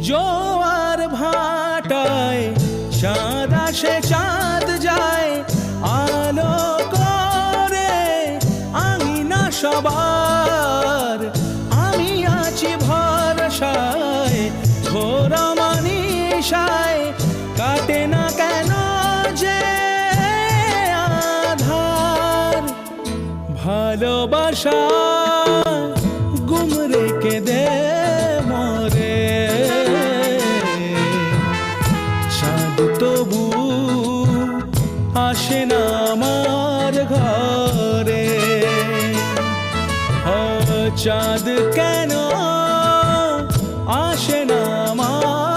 জোয়ার ভাটায় চাঁদ আসে চাঁদ যায়, আলো করে আঙিনা সবার। আমি আছি ভরসায় ঘোর মানিসায়, কাটে না কেন যে আধার। ভালোবাসা গুম রেখে দে মরে, চাঁদ তবু আসে না আমার ঘরে। চাঁদ কেন আসে না আমার